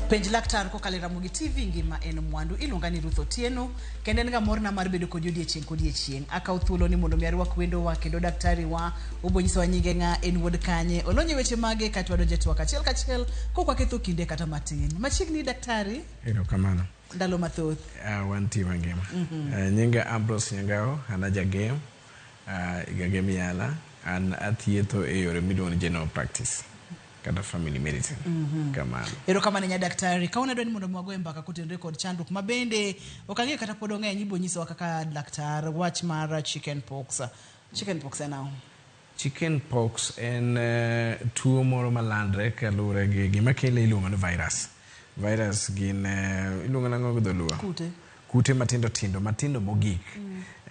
Penj laktar ko kale RamogiTV ngima en mwandu iluonga ni Ruth Otieno kendo en ga morna mar bedo kod odiechieng akaw thuolo ni mondo mi arwak wendo wa kendo daktari wa obonyiso wa nyinge nga en wuod kanye olonye weche mage katwa do jetwa kachiel ko kwa ketho kinde kata matin machiegni daktari ero kamano ndalo mathoth wanti mangima nyinga Ambrose Nyangao anaja game igagemi yala an athietho e yore miluongo general practice kata family medicine kamano ero kamano nya daktari kauna dwani mondo mwago mbaka kutendre kod chandruok mabende okange kata pod ong'e nyibo nyiso wa kaka daktar wach mar chicken pox now chicken pox en tuo moro malandre kalure gi gima kele iluongo ni virus gin iluongo nango dholuo kute matindo mogik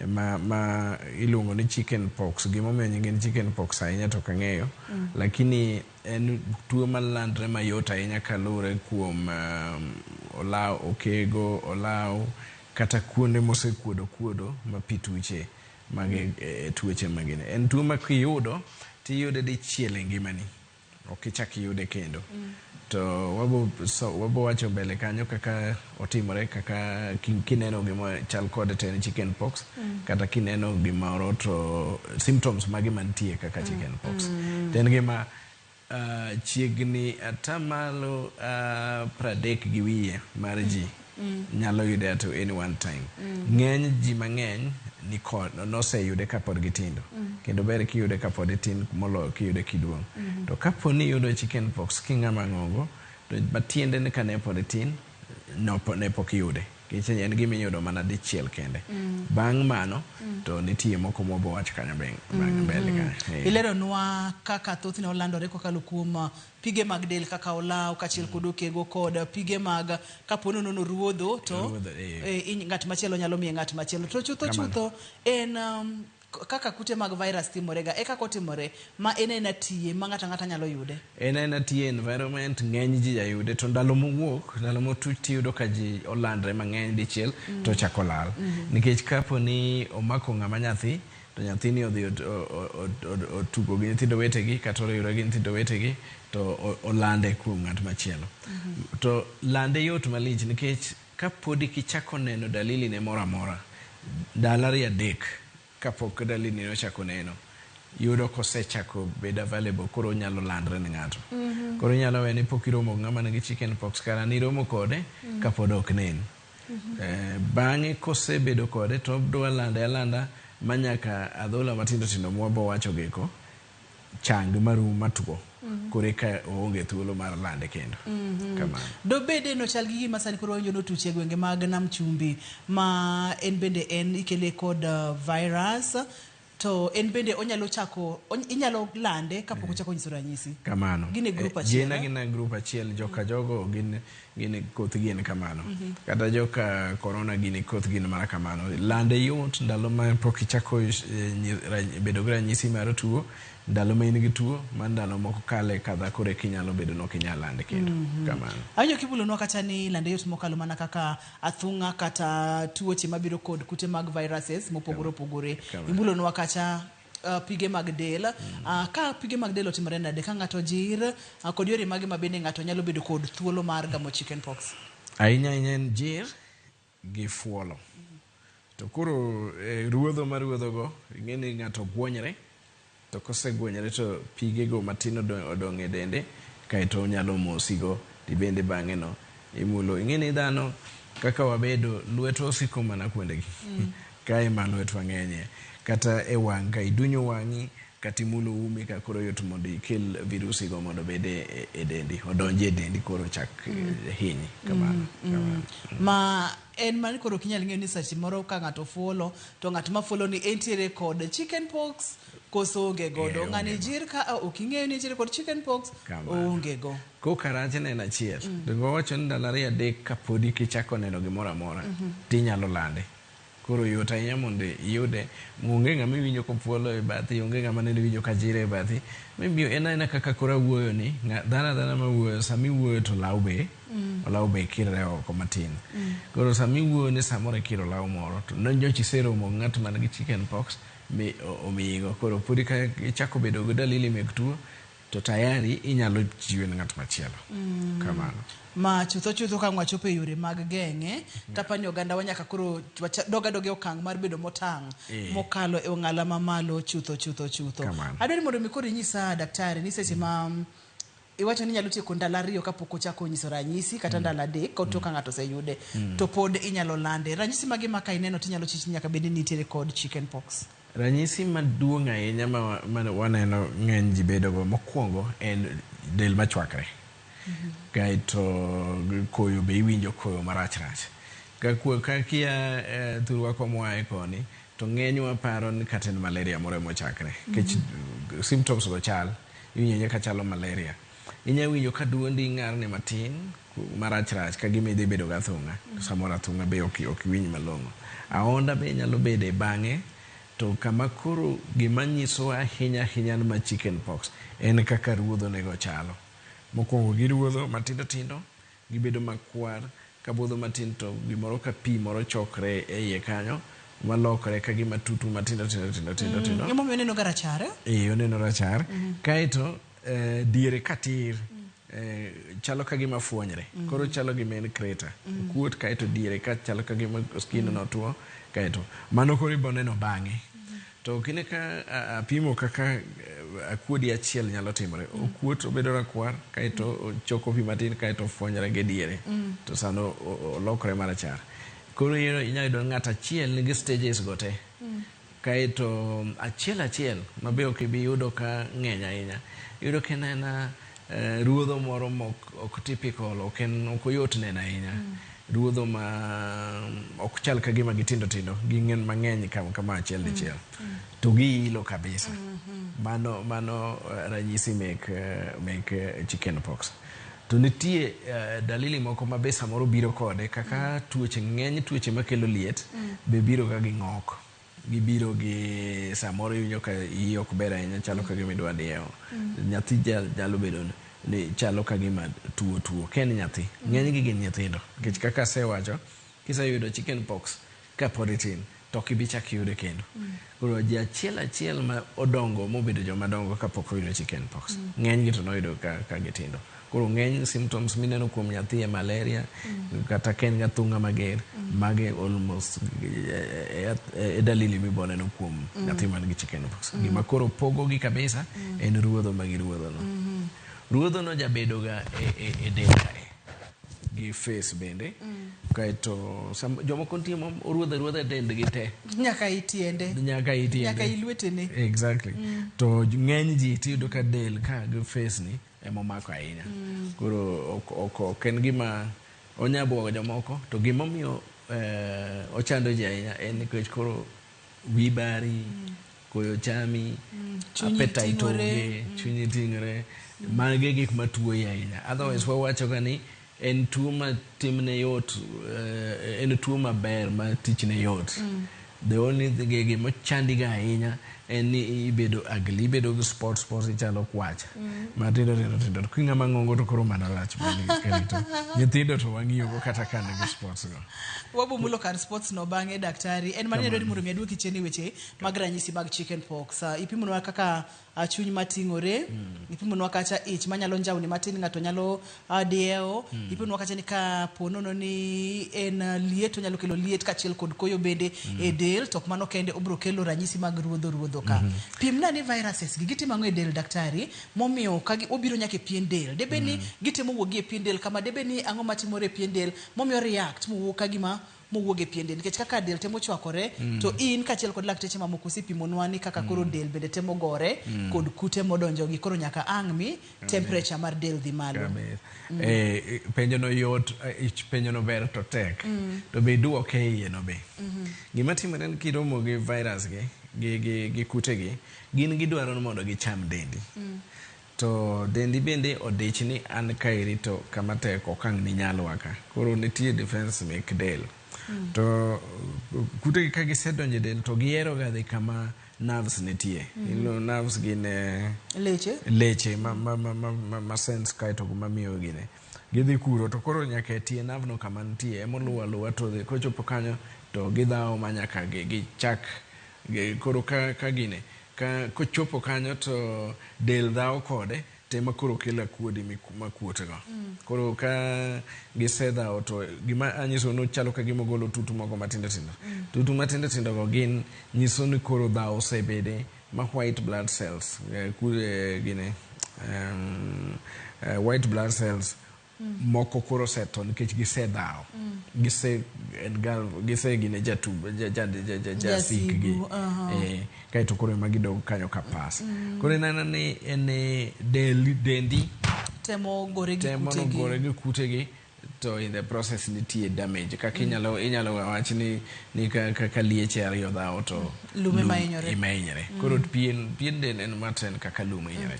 ma iluongo ni chicken pox gima omiyo nyinge ni chicken pox ahinya to kang'eyo lakini en tuo malandre mayot ahinya kalure kuom olaw okego olaw kata kuonde mosekuodo mapituche mage tuoche magine en tuo ma kiyudo tiyude dichiel e ngimani okichak yude kendo to wabo wacho mbele kanyo kaka otimore kaka kineno gima chal kod ten chicken pox kata kineno gimoro to symptoms mage mantie kaka chicken pox ten gima chiegni atamalo 30 gi wiye mar ji nyalo yude at any one time ng'eny ji mang'eny ni kod noseyude kapod gitindo kendo ber kiyude kapod tin molo kiyude kiduong to kaponi yudo chicken pox king'ama ng'ongo to batiende ne kane pod tin ne pok yude kich en gima iyudo mana dichiel kende bang' mano to nitie moko mobo wach kanyo mbele ka ilero nwa kaka thothne olandore kokalo kuom pige mag del kaka olaw kachiel kod okego kod pige mag kapono nono ruodho to ng'at machielo nyalo miye ng'at machielo to chutho en kaka kute mag virus timorega eka kotimore ma ena tiye ma ng'ata nyalo yude ena tiye environment ng'eny ji ayude to ndalo mowuok ndalo motuch yudo ka ji olandre mang'eny dichiel to chako lal nikech kaponi omako ng'ama nyathi to nyathini odhi otugo gi nyithindo wetegi kata oyudo gi nyithindo wetegi to olande kuom ng'at machielo to lande yot malich nikech kapodi kichako neno dalili ne moro amora dalari adek kapok dalili nochako neno yudo kosechako bedo available koro nyalo landre ne ng'ato koro nyalo we ni pok iromo ng'ama nigi chicken pox kara ni romo kode kapod ok nen bang'e kosebedo kode to dwa lande alanda manyaka adhola matindo mwabo wacho geko chang marum matuo kore ka oonge thuolo mar lande kendo kamano do bede no chal gi gima sani koro no tuche gwenge mag nam chumbi ma en bende en ikele kod virus to en bende inyalo lande kapok ochako nyiso ranyisi kamano gine group achiel gina group achiel joka jogo gine koth gin kamano kata joka corona gine koth gin mara kamano lande yot ndalo ma pok ichako bedo gi ranyisi mar tuo ndalo ma in gi tuo ma ndalo moko kale kadha kore kinyalo bedo no kinyalo lande kendo kamano ayo kibulo no kata ni lande yot mokalo mana kaka athung'a kata tuoche mabiro kod kute mag viruses mopogore ibulo no kata pige mag del ka pige mag del otimore nade ka ng'ato jir kod yore mage mabende ng'ato nyalo bedo kod thuolo mar gamo chicken pox ahinya en jir gi fuolo to koro ruodho go ing'eni ng'ato gwonyre to kosegwonyre to pige go matino odong' e dende kaito nyalo mosigo dibende bang'e no imulo ing'eni dhano kaka wabedo lweto osiko mana kuondegi kae ma lwetwa ng'enye kata e wang' ka idunyo wang'i kata imulo umi ka koro yot mondo ikel virusi go mondo bede e dendi odonje e dendi koro chak hinyi kamano ma en mani koro kinyal ng'eyo ni sachi moro ka ng'ato fuolo to ng'at ma fuolo ni entiere kod chicken pox koso onge godo ng'ani jir ka ok ing'eyo ni entiere kod chicken pox onge go kokarach en achiel dongo wacho ni ndalo 2 3 kapodi kichako neno gimoro amora tinyalo lande koro yot ahinya mondo iyude onge ng'ama iwinjo kopuolo e bathi onge ng'ama ne winjo ka jire e bathi maybe en kaka kora wuoyo ni dhana ma wuoyo sami wuoyo to olaw be kirre oko matin koro sami wuoyo ni samore kiro law moro to nonyochi seromo ng'at man gi chicken pox omigo koro podi ka ichako bedo gi dalili meg tuo to tayari inyalo chiwe ne ng'at machielo. Kamano. Ma chutho ka ngwachopo yore mag geng'e tapani oganda wanyaka koro doge okang' mar bedo motang' mokalo e ong'ala mamalo chutho. Adwani mondo mi koro inyisa daktari ni seche ma iwacho ni nyalo tieko ndalo 2 kapok ochako nyiso ranyisi kata ndalo 3 ka ka ng'ato oseyude to pod inyalo lande. Ranyisi mage ma ka ineno tinyalo chich nyaka bed ni nitiere kod chicken pox. Ranyisi maduong' ahinya ma waneno ng'eny ji bedogo mokwongo en del machwakre. Kaito koyo be iwinjo koyo marach. Ka kia thurwa komwae koni to ng'enywa paro ni kata en malaria moro mochakre. Kech symptoms go chal iwinjo ka chalo malaria. Inya winjo ka duondi ng'arne matin marach ka gima idhi bedo ga thung'a. Samora thung'a be ok winj malong'o. Aonda be nyalo bede bang'e. To kama koro gima nyiso ahinya ma chicken pox en kaka ruodho nego chalo. Mokwongo giruodho matindo gibedo makwar ka budho matin to gimoro ka pi moro chokre e iye kanyo malokre ka gima tutu matindo. Imo oneno ga rachar? Oneno rachar. Kaito diere katir chalo ka gima fuonyre. Koro chalo gima en kreta. Kuot kaito diere ka chalo ka gima skin no tuo kaito. Mano koro iboneno bang'e. To kine ka apimo kaka akuodi achiel nyalo timore. Okuot obedo rakwar kaito choko pi matin kaito fuonyre ge diere. To sano olokre marachar. Koro inyalo yudo ng'at achiel nigi stages go te. Kaito achiel mabe ok bi yudo ka ng'eny ahinya. Yudo ka en ruodho moro ok typical, ok oyot neno ahinya. Ruodho ma ok chal ka gima gitindo ging'en mang'eny kama achiel dichiel. To giilo kabisa. Mano ranyisi mek chicken pox. To nitie dalili moko ma be samoro biro kode kaka ng'eny tuoche makelo liet be biro ga gi ng'ok. Gibiro gi samoro iwinjo ka iyi ok ber ahinya chalo ka gima idwa diewo. Nyathi nyalo bedo ni chalo ka gima tuo ken nyathi. Ng'eny gi gin nyithindo. Nikech kaka asewacho kiseyudo chicken pox ka pod itin to kibi chak yude kendo. Koro ji achiel ma odongo mobedo joma dongo kapok oyudo chicken pox. Ng'eny gi to noyudo ka gitindo. Koro ng'eny symptoms mineno kuom nyathi e malaria kata ken ga thung'a mager mage almost dalili miboneno kuom nyathi man gi chicken pox. Gima koro pogogi kabisa en ruodho magiruodho no. Ruodho no jabedo ga e del kae gi face bende. Kaito jomoko ntimo ruodho dendgi te nyaka itiende nyaka ilwetene. Exactly. To ng'eny ji tiyudo ka del ka gi face ni emomako ahinya. Koro ok en gima onyabuogo jomoko to gimomiyo ochando ji ahinya en nikech koro wibari koyo chami appetite onge chunyi ting'ore mage gik matuoyi ahinya. Otherwise wawacho ga ni en tuo ma timne yot, en tuo maber ma tichne yot. The only thing gima chandi ga ahinya en ni ibedo ugly, ibedo gi sports ichalo kwach. Matindo. Kinga mang'ongo to koro mana rach benito. Nyithindo to wang'iyo go kata kan gi sports go. Wabu mulo kar sports no bang'e daktari. En mani dwani mondo mi aduoki cheni weche mag ranyisi mag chicken pox. Ipimonwa kaka chuny mating'ore, ipimonwa kacha ich manyalo njawni matin ng'ato nyalo diewo, ipimonwa kacha ni ka ponono ni en liet nyalo kelo liet kachiel kod koyo bende e del to mano kende obro kelo ranyisi mag ruodho ka. Pimna ni viruses gitimo ang'o e del daktari momiyo ka obiro nyaka e pien del. Debe ni gitemo wuogi e pien del kama debe ni ang'o matimore e pien del momiyo react mowuok ka gima mowuoge e pien del. Nikech kaka del temo chwakore to in kachiel kod lakteche mamoko sipimonwa ni kaka koro del bende temo gore kod kute modonjo gi koro nyaka ang' mi temperature mar del dhi malo. Penjo no yot, penjo no ber to tek. To be duoke iye no be. Gima timore ni kiromo gi virus gi kute gi gin gidwaro mondo gicham dendi. To dendi bende odich ni an kairi to kama tek okang' ni nyalo waka. Koro nitie defense mek del. To kute ka gisedonjo del to giero ga dhi kama nerves nitie. Nerves gin leche ma sense kaito mamiyo gine. Gidhi kuro to koro nyaka tie nerve no kama nitie emoluwa to dhi kochopo kanyo to gidhao manyaka gichak koro ka gine ka kochopo kanyo to del dhao kode tema koro kela kuodi makuote go koro ka giseda oto gima anyiso no chalo ka gima golo tutu moko matindo tindo go gin nyiso ni koro da osebede ma white blood cells white blood cells moko koro seto nikech gisedao gise gine jasik kaito koro magidogo kanyo ka pas koro nana ni ene dendi temo gore gi kutegi to in the process nitie damage kaka inyalo wach ni ka lieche ariyo da auto lume mainyore koro pien den en maten kaka lume mainyore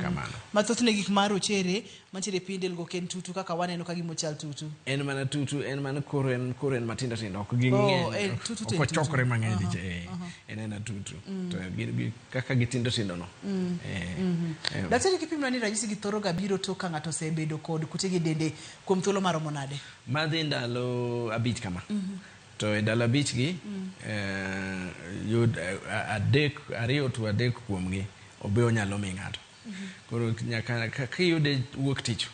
kamano mathoth ne gik maro chere mantiere pindel go ken tutu kaka waneno ka gimochal tutu en mana tutu en mana koro en matindo ok ging'eny ok chokre mang'eny en tutu to kaka gitindo no daktari kipimno ni ranyisi gi thoro gabiro to ka ng'ato osebedo kod kutegi dende kuom thuolo maromo nade madhi ndalo abich kama to ndalo abich gi yud ariyo to adek kuomgi obe onyalo mi ng'ato koro nyaka kiyude wuok tich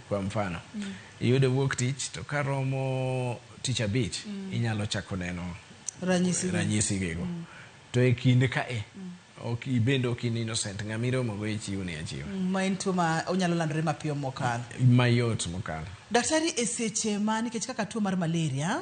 kwa mfano iyude wuok tich to karomo tich abich inyalo chako neno ranyisi gigo to e kinde ka ok ibendo ok innocent ngamiro mogo e chiwo ne achiwo ma en tuo ma onyalo landore mapiyo mokalo mayot mokalo daktari eseche ma nikech kaka tuo mar malaria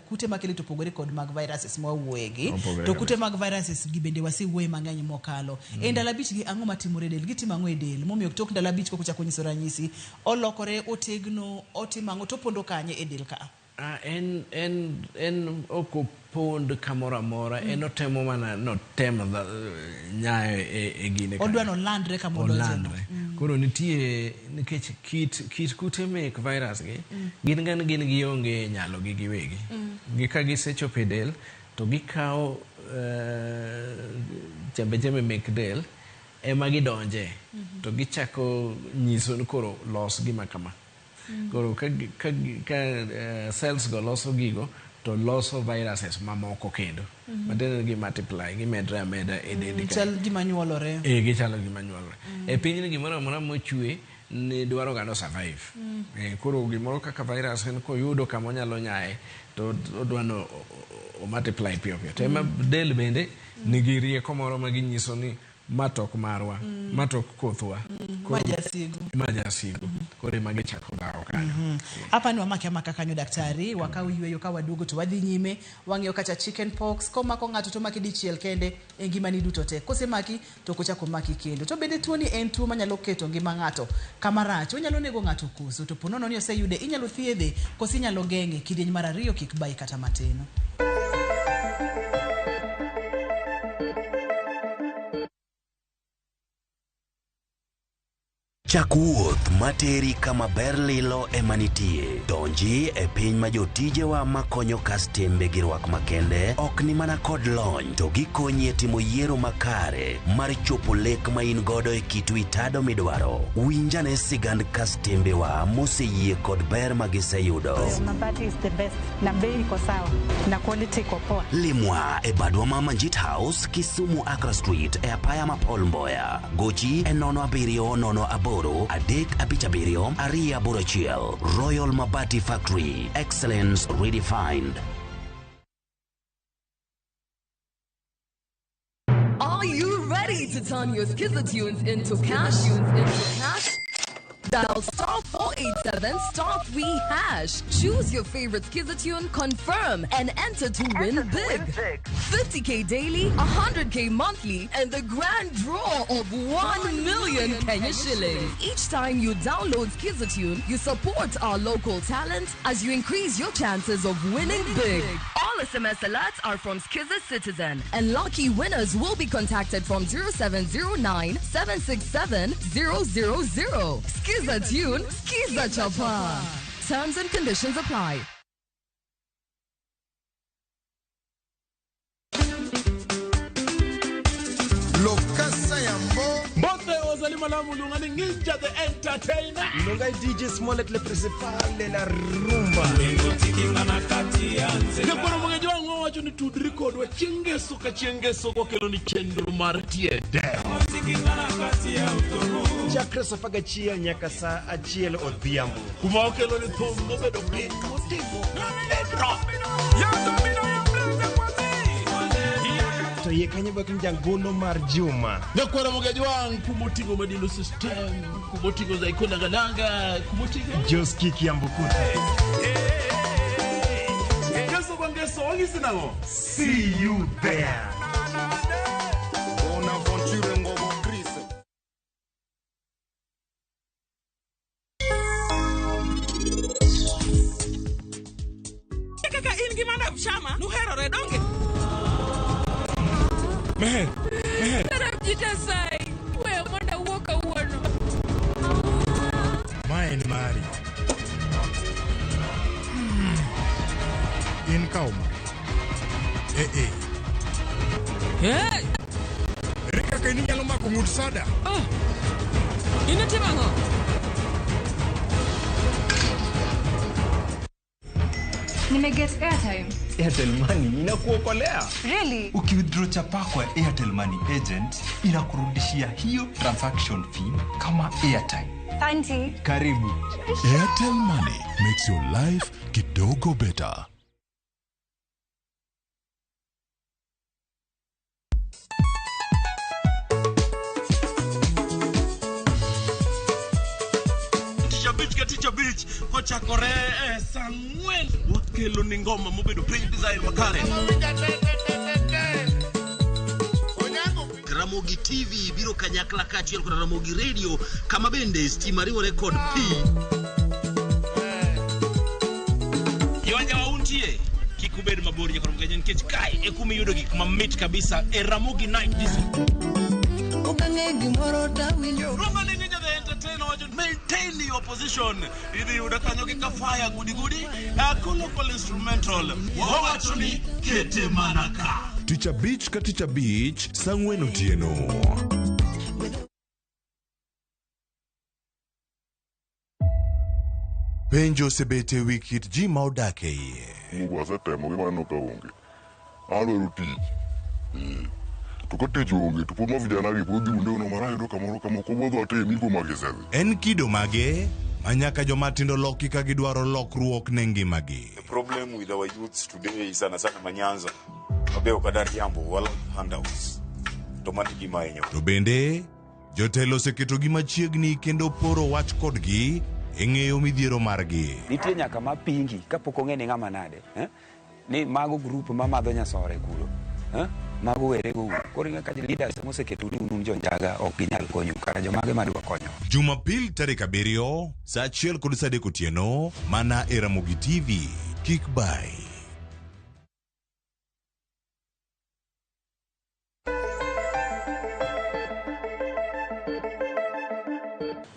kute makele to pogore kod mag viruses mawuoyegi to kute mag viruses gi bende wasiwuoye mang'eny mokalo e ndalo abich gi ang'o matimore del gitimo ang'o e del momiyo tok ndalo abich kok chako nyiso ranyisi olokore otegno otimang'o to pondo kanye e del ka en okopond kamora mora en otemo mana notemo nyayo e gine odwa no landre kamodonjeno koro nitie nikech kit kute mek virus gin gionge nyalo gi giwegi ka gisechopo e del to gikawo chembe mek del ema gidonje to gichako nyiso ni koro los gima kama koro ka cells go loso gigo to loso viruses mamoko kendo madene gi multiply gi medra e del chal gima nyuolore gichalo gima nyuolore e piny ni gimoro amora mochwe ni dwaro gano survive koro gimoro kaka virus en koyudo kama onyalo nyaye to odwano o multiply piyo to ema del bende nigi rieko moro ma ginyiso ni matok marwa matok kothwa majasigu kore mage chako dawo kanyo hapa ni wamake amaka kanyo daktari wakau yweyo ka wadugo to wadhi nyime wang'eyo kacha chicken pox komako ng'ato to maki dichiel kende e ngimani duto te kosemaki to kochako maki kendo to bende tuo ni en tuo manyalo keto ngima ng'ato kamarach onyalo nego ng'ato koso to ponono ni oseyude inyalo thiedhe kosi inyalo geng'e kidieny mar ariyo kik bai kata mateno. Chakuoth materi kama ber lilo emanitie. Donji e piny ma jotijewa makonyo kastembe gi rwak makende ok ni mana kod lony to gikonyi e timo yiero makare mar chopo lek ma in godo e kitu itado midwaro. Winjane sigand kastembewa moseyie kod ber magiseyudo. Mabati is the best na bei iko sawa na quality iko poa. Limwa e badwa ma Manjit House Kisumu Accra Street e apaya ma Paul Mboya. Gochi e 070 Adek Abichabirio Aria Burachiel. Royal Mabati Factory. Excellence redefined. Are you ready to turn your Skizzer-tunes into cash? Dial *487 *3#. Choose your favorite Skizzer-tune, confirm, and enter to win big. 50k daily, 100k monthly, and the grand draw of 1 million Kenya shillings. Each time you download Skizzer-tune, you support our local talent as you increase your chances of winning big. All SMS alerts are from Skizzer Citizen, and lucky winners will be contacted from 0709 767 000. Skizzer Tune, Skizzer Chapa. Terms and conditions apply. Bote ozalima la mulungani Ninja the Entertainer. Lungai DJ Smollett le principal de la rumba. Nekuno mwenye wangu nowacho ni tudri kodwa chiengeso ka chiengeso kokelo ni chenro mar tiede. Chakre sa pagachiel nyaka sa achiel odhiambo. Kuma okelo ni thum mobedo piny motimo pedro. To ye kanye bakin jangolo mar juma. Nakwara mogajwang kumotingo madilo system, kumotingo za ikona galanga, kumotingo Jos Kiki Ambukute. Keso kwa ngeso wangi sinango. See you there. Kaka ingi manda kushama, nuhero redonge. Meher. Jita sai, wewe mwanda uoka uono. Mae ni mari. In kauma. Hey. Rika kini nyalo mako ngud sada. Inatimango. Nimeget airtime. Airtel Money inakuokolea. Really? Ukiwithdraw chapa kwa Airtel Money agent inakurudishia hiyo transaction fee kama airtime. Auntie. Karibu. Airtel Money makes your life kidogo better. Teacher Beach kochakore sangwen wakelo ni ngoma mobedo pink design makare. RamogiTV biro kanyakla kachiel kod Ramogi Radio kama bende stima riwo record P. Yonja wauntie kikubed mabor nyakoro mgenyen kech kai ekumi yudo gik mamit kabisa Ramogi Night Disco. Maintain your position. Idi udakanyo kika fire gudi. Local instrumental. Wawachuni kete manaka. Teacher Beach ka Teacher Beach sangwen otieno. Penjo sebete wikit ji ma odake iye. Mungu asetemo gima no ka onge. Alo ruti. Tukotejo onge tupoma vijana gi podi unde no marayo do kamoro kamoko bodho ate miko magesel. En kido mage manyaka jomatindo loki ka gidwaro lokruok ne ngimagi. The problem with our youths today is sana manyanza. Obeo kadar jambo wala handouts. To manigi maenyo. To bende jotelo seketo gi machiegni kendo poro wach kodgi eng'eyo midhiero margi. Nitie nyaka mapingi kapok ong'e ng'ama nade, ni mago group mamadho nyasore kuro, mago were go koro ka leaders moseketo ni unun jonjaga ok ginyal konyo kara jomage madwa konyo. Jumapil tarik 7 saa 1:30 otieno mana e RamogiTV. Kik bai.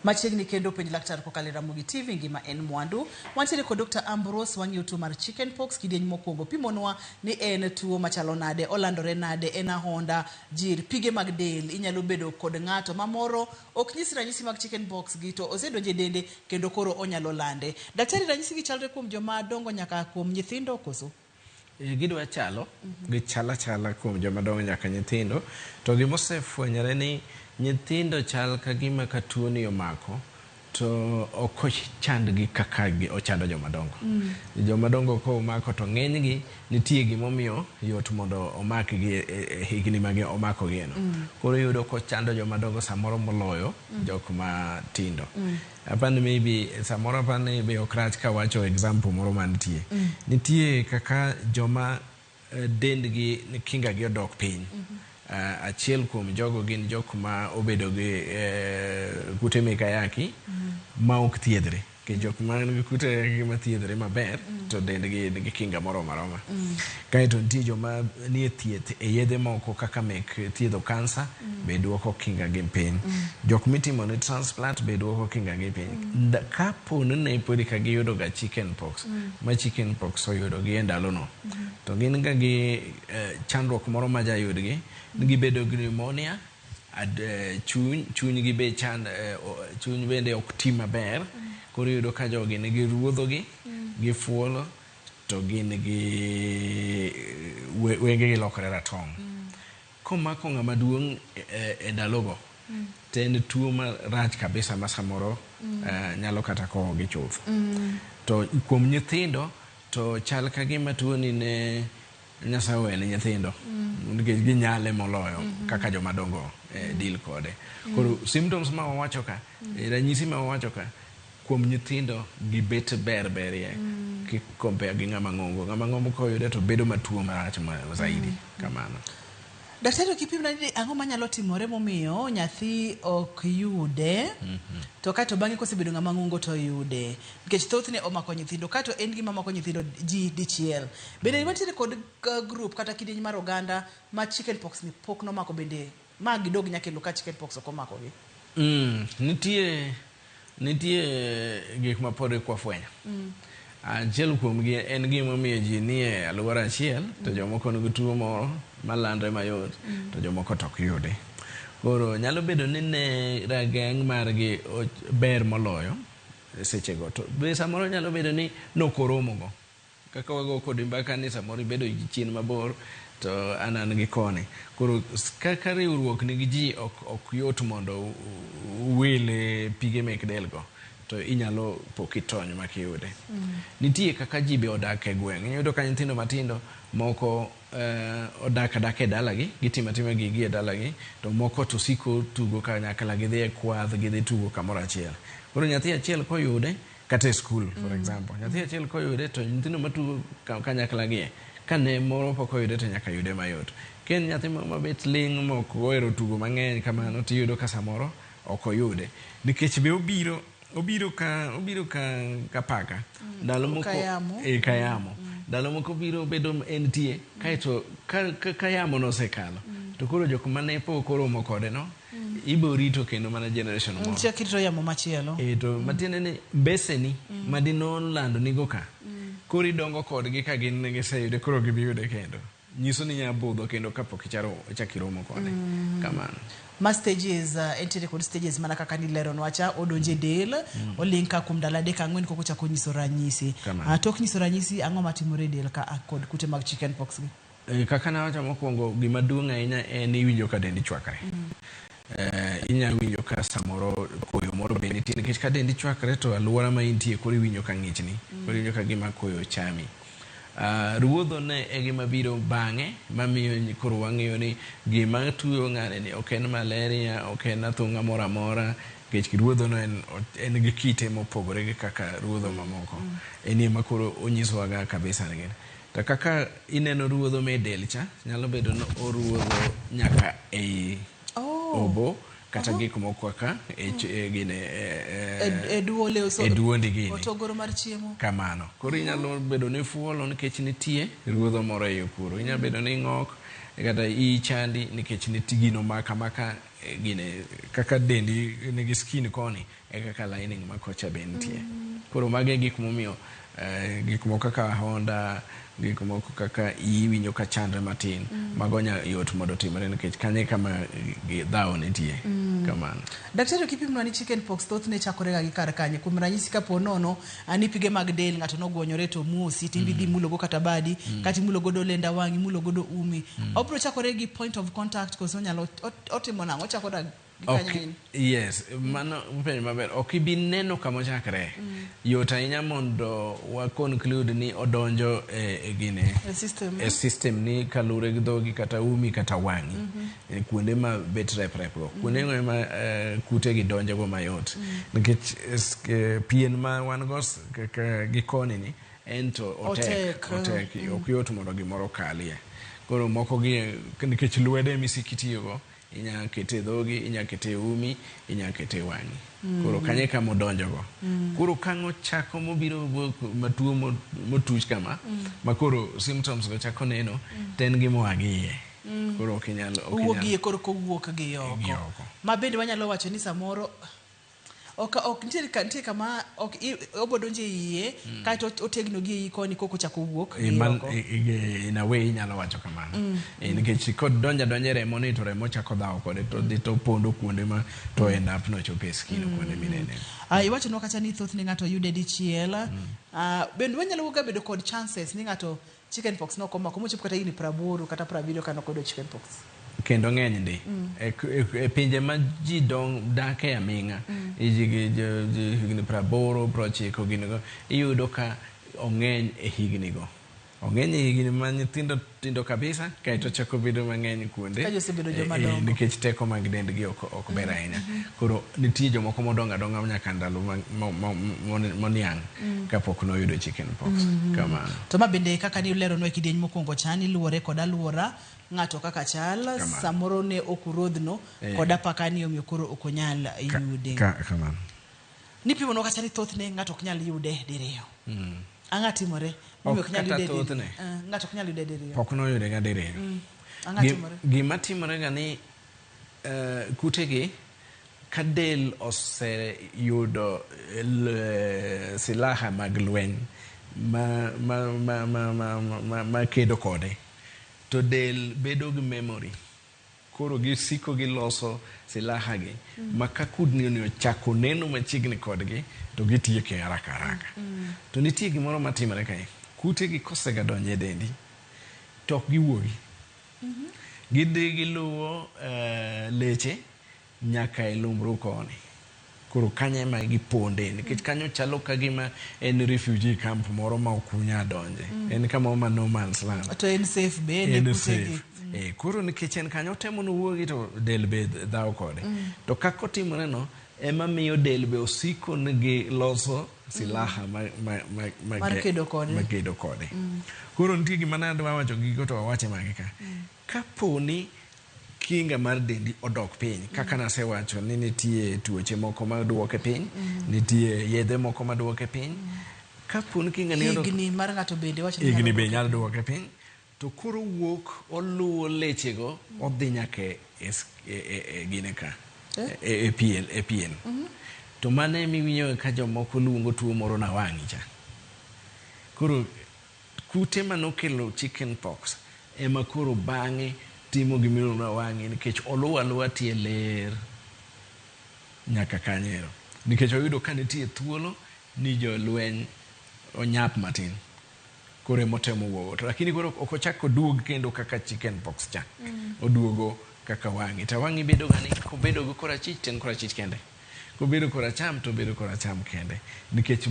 Machiegni kendo penj laktar kokalo RamogiTV ngima en mwandu. Wantiere kod Dr. Ambrose wang'iyo tuo mar chicken pox kidieny mokwongo pimonwa ni en tuo machalo nade, olandore nade, en ahonda, jir, pige mag del, inyalo bedo kod ng'ato mamoro ok nyis ranyisi mag chicken pox gi to osedonje dende kendo koro onyalo lande. Daktari, ranyisi gi chalre kuom joma dongo nyaka kuom nyithindo koso? Gidwa chalo, gichala kuom joma dongo nyaka nyithindo, to gimosefwenyore ni nyithindo chal ka gima ka tuo ni omako to ok chandgi kaka ochando joma dongo. Joma dongo ko omako to ng'enygi nitie gimomiyo yot mondo omakgi higni mage omako gieno. Koro yudo ko chando joma dongo samoro moloyo jok ma tindo. Apani maybe samoro apani be okrach ka wacho example moro mantie. Nitie kaka joma dendgi kinga gi odok piny. Achiel kuom jogo gin jok ma obedo gi kute mekayaki ma ok thiedhre. Ke jok ma nigi kute mekayaki ma thiedhre maber to dendgi nigi kinga moro maroma. Kaeto nitie joma nie thieth e yedhe moko kaka mek thiedho kansa be duoko kinga gi piny. Jok mitimo ne transplant be duoko kinga gi piny. Kapo ne podi ka giyudo ga chicken pox ma chicken pox oyudo gi e ndalono to gin ga gi chandruok moro ma jayudgi gibedo gi pneumonia, chuny gi be chuny bende ok ti maber, koro yudo ka jogi nigi ruodho gi fuolo, to gin gi wenge gi lokore ratong. Komako ng'ama duong' e ndalogo to en tuo marach kabisa ma samoro nyalo kata kowo gi chuth. To kuom nyithindo to chal ka gima tuo ni ne Nyasaye owene nyithindo nikech ginyale moloyo kaka joma dongo deal kode. Koro symptoms ma wawacho ka, ranyisi ma wawacho ka, kuom nyithindo gibet berie ki compare gi ng'ama ng'ongo. Ng'ama ng'ongo koyude to bedo matuo marach zaidi kamano. Daktari kipimna ni ang'o manyalo timore momiyo nyathi ok yude to kato bang'e kosebedo ng'ama ng'ongo to yude nikech thothne omako nyithindo kato en gima mako nyithindo ji dichiel. Bende nitie kod group kata kidieny mar oganda ma chicken pox ni pok nomako bende ma gidog nyakelo ka chicken pox ok omako gi. Nitie gik ma pod kwa fwenya. Achiel kuom gi en gima omiyo ji nie alwora achiel to jomoko nigi tuo moro malandre mayot to jomoko to ok yude. Koro nyalo bedo ni ne rageng' margi ber moloyo sechego to be samoro nyalo bedo ni nokoromogo kaka wago kod mbaka ni samoro ibedo gi chien mabor to anan gi koni. Koro kaka riwruok nigi ji ok yot mondo wile pige mek delgo to inyalo pokitony makiyude. Nitie kaka ji be odak e gweng'. Iyudo ka nyithindo matindo moko odak e dalagi, gitima gigi e dalagi, to moko to siko tugo kanyakla, gidhi e kwath, gidhi tugo kamoro achiel. Koro nyathi achiel koyude kata e school for example, nyathi achiel koyude to nyithindo matugo kanyakla gie kane moro pok oyude to nyaka yude mayot. Ken nyathi mabet ling' mok ohero tugo mang'eny kamano tiyudo ka samoro ok oyude nikech be obiro ka paka ndalo moko kayamo ndalo moko biro bedo entie kaito ka yamo no sekalo to koro jok mane pok oromo kode no ibo rito kendo mana generation moro kito yamo machielo to matiende ni beseni madinon lando nigo ka koro idongo kodgi ka gin giseyude koro gibiyude kendo nyiso ni nyabudho kendo kapok ichakiromo kode kamano. Ma stages entiere kod stages mana kaka ni lero nwacha odonje del olinka kum dala deka ang'wen koko chako nyiso ranyisi tok nyiso ranyisi ang'o matimore del ka kod kute mag chicken pox gi kaka na wacha mokwongo gima duong' ahinya en iwinjo ka dendi chwakre. Inya winjo ka samoro koyo moro be nitie nikech ka dendi chwakre to alwora ma intie koro iwinjo ka ng'ichni koro iwinjo ka gima koyo chami. Ruodho ne e gima biro bang'e mamiyo koro wang'eyo ni gima tuyo ng'ane ni ok en malaria, ok en athung'a moro amora nikech ruodho no en gi kite mopogore gi kaka ruodho mamoko. En ema koro onyisowaga kabisa ni to kaka ineno ruodho me del cha nyalo bedo no oruodho nyaka ei obo kata gik moko kaka duonde gini otogoro mar chiemo kamano. Koro inyalo bedo ni fuolo nikech nitie ruodho moro e kuro. Inyalo bedo ni ng'ok kata ichandi nikech nitie gino maka gine kaka dendi nigi skin koni e kaka lining makocha be nitie. Koro mage gik momiyo gik moko kaka honda gik moko kaka iwinjo ka chandre matin mago nya yot mondo timre nikech kanye kama dhao nitie kamano. Daktari kipimno ni chicken pox thothne chakore ga gi kar kanye kuom ranyisi kapo nono ani pige mag del ng'ato nogwonyore to muosi timbidhi mulogo kata badi kata mulogo do lenda wangi mulogo do umi obro chakore gi point of contact koso nyalo otimo nang'o chakore Okay. Yes, mano penjo maber. Ok ibi neno kama chakre. Yot ahinya mondo wa conclude ni odonjo e gine system ni kalure gi dhogi kata umi kata wangi. Kuonde ma bet rep go. Kuonde ma kute gi donjo go mayot. Nikech pien ma wan go gi koni ni ento otek ok yot mondo gimoro kalie. Koro moko gi nikech lwede misikitiyo go inya kete dhogi, inya kete umi, inya kete wangi. Koro kanye kama odonjo go. Koro kango chako mobiro matuo motuch kama, makoro symptoms go chako neno, ten gi moagie. Koro okinyalo uogie koro kowuok gi oko. Ma bende wanyalo wacho ni samoro ok nitie kama ok obodonje iye kaito otegno gi koni koko chako wuok in a way inyalo wacho kamano nikech kod donja remo ni to remo chako dhawo kode to dhi to pondo kuonde ma to end up no chope skin kuonde minene iwacho no kata ni thoth ni ngato yude dichiel bende wanyalo wuga bedo kod chances ni ngato chicken pox no komako mochop kata ini 80 kata 70 kana kodo chicken pox kendo ng'eny ndi e pinje ma ji dake aminga higni 80 90 ginigo iyudo ka ong'eny e hignigo ong'eny e higni ma nyithindo tindo kabisa kaito chako bedo mang'eny kuonde ka josebedo joma dongo nikech teko mag dendgi ok ber ahinya koro nitie jomoko modonga nyaka ndalo moniang' kapok noyudo chicken pox kamano to ma bende kaka ni lero no kidieny mokwongo chani luore kod aluora ngato kaka chal samoro ne okurodhno kod apaka ni omiyo koro okonyal yude kamano nipimo no kata ni thoth ne ngato ok nyal yude diriyo angatimore omiyo ok nyal yude ngato ok nyal yude diriyo pok no yude ga diriyo gima timore ga ni kutegi kadel ose yudo silaha mag lweny ma kedo kode to del bedo gi memory koro gisiko giloso silaha gi maka kudni ni ochako neno machiegni kodgi to gitieke haraka to nitie gimoro matimore kae kute gi kosega donje dendi to giwuogi gidhi giluwo leche nyaka ilumbru koni koro kanye ma giponde nikech kanyo chalo kagima en refugee camp moro ma okunya donje en kama ma no man's land to en safe bed kutegi koro nikech en kanyo temo no wuogi to del be dhaw kode to kako timore no ema miyo del be osiko nigi loso silaha magedo kode koro nitie gima nadwa wacho gigo to wawache magi ka kaponi kinga mar dendi odok piny kaka nasewacho ni nitie tuoche moko ma duoke piny nitie yedhe moko ma duoke piny kaponi kinga ni odok igni mar ngato bende wacho ni igni be nyalo duoke piny to koro wuok oluwo lechego odhi nyake gine ka e pien to mane miwinyo ka jomoko luongo tuo moro na wangi cha koro kute manokelo chicken pox ema koro bange timo gimiro na wangi nikech oluwa tie ler nyaka kanyero nikech oyudo ka nitie thuolo ni jolweny onyap matin kore motemo wuoto lakini koro okochako duog kendo kaka chicken pox cha oduogo kaka wangi ta wangi bedo gani kobedo go korachich ten korachich kende kobedo koracham to bedo koracham kende nikech